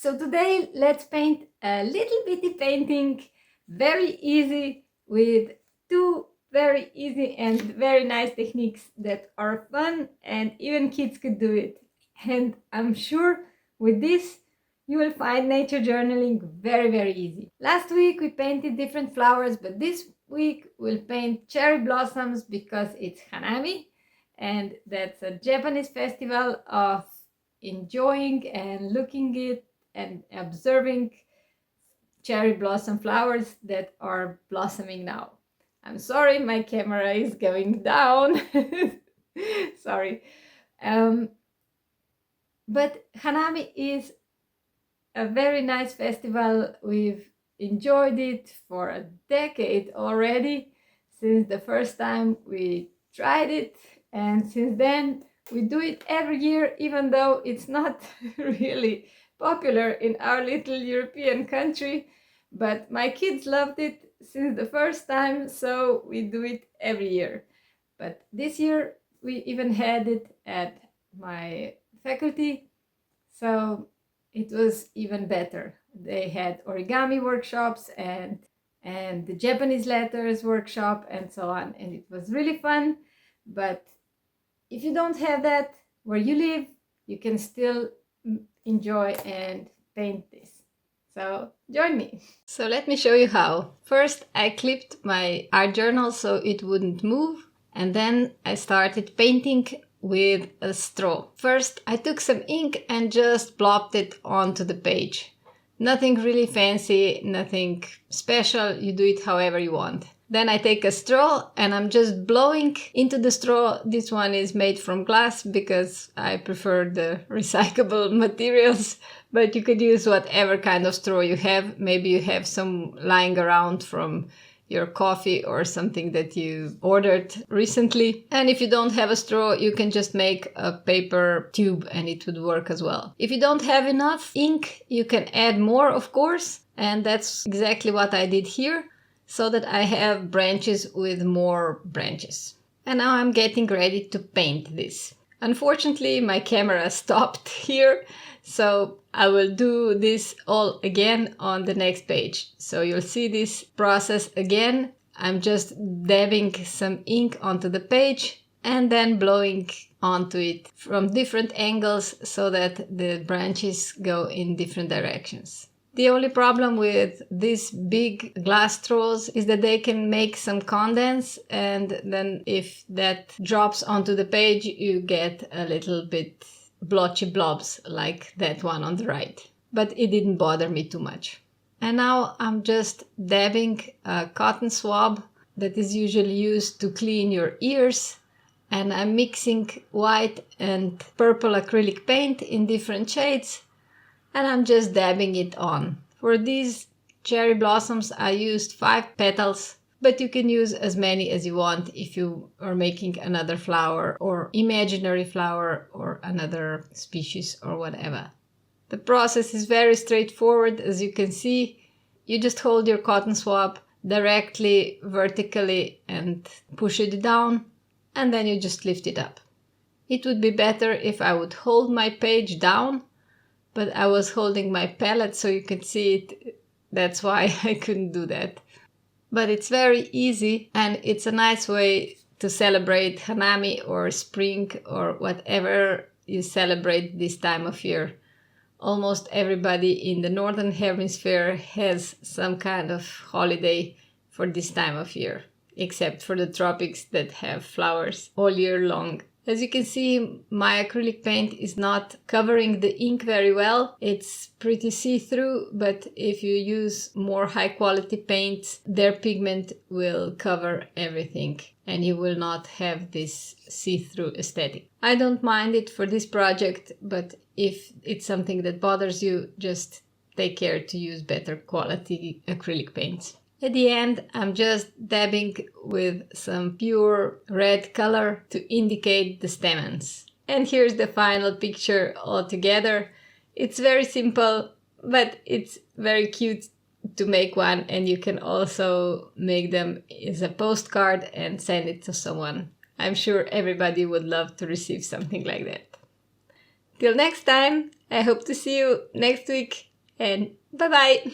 So today let's paint a little bitty painting, very easy, with two very easy and very nice techniques that are fun and even kids could do it. And I'm sure with this you will find nature journaling very easy. Last week we painted different flowers, but this week we'll paint cherry blossoms because it's Hanami, and that's a Japanese festival of enjoying and looking it and observing cherry blossom flowers that are blossoming now. I'm sorry, my camera is going down. Sorry. But Hanami is a very nice festival. We've enjoyed it for a decade already, since the first time we tried it, and since then we do it every year, even though it's not really popular in our little European country. But my kids loved it since the first time, so we do it every year. But this year we even had it at my faculty, so it was even better. They had origami workshops and the Japanese letters workshop and so on, and it was really fun. But if you don't have that where you live, you can still enjoy and paint this. So join me. So let me show you how. First, I clipped my art journal so it wouldn't move, and then I started painting with a straw. First, I took some ink and just blobbed it onto the page. Nothing really fancy, nothing special, you do it however you want. Then I take a straw and I'm just blowing into the straw. This one is made from glass because I prefer the recyclable materials, but you could use whatever kind of straw you have. Maybe you have some lying around from your coffee or something that you ordered recently. And if you don't have a straw, you can just make a paper tube and it would work as well. If you don't have enough ink, you can add more, of course. And that's exactly what I did here, so that I have branches with more branches. And now I'm getting ready to paint this. Unfortunately, my camera stopped here, so I will do this all again on the next page. So you'll see this process again. I'm just dabbing some ink onto the page and then blowing onto it from different angles so that the branches go in different directions. The only problem with these big glass straws is that they can make some condense, and then if that drops onto the page, you get a little bit blotchy blobs like that one on the right. But it didn't bother me too much. And now I'm just dabbing a cotton swab that is usually used to clean your ears, and I'm mixing white and purple acrylic paint in different shades, and I'm just dabbing it on. For these cherry blossoms I used 5 petals, but you can use as many as you want if you are making another flower or imaginary flower or another species or whatever. The process is very straightforward. As you can see, you just hold your cotton swab directly vertically and push it down, and then you just lift it up. It would be better if I would hold my page down, but I was holding my palette so you can see it. That's why I couldn't do that. But it's very easy, and it's a nice way to celebrate Hanami or spring or whatever you celebrate this time of year. Almost everybody in the Northern Hemisphere has some kind of holiday for this time of year, except for the tropics that have flowers all year long. As you can see, my acrylic paint is not covering the ink very well. It's pretty see-through, but if you use more high-quality paints, their pigment will cover everything and you will not have this see-through aesthetic. I don't mind it for this project, but if it's something that bothers you, just take care to use better quality acrylic paints. At the end, I'm just dabbing with some pure red color to indicate the stamens. And here's the final picture all together. It's very simple, but it's very cute to make one, and you can also make them as a postcard and send it to someone. I'm sure everybody would love to receive something like that. Till next time, I hope to see you next week. And bye bye.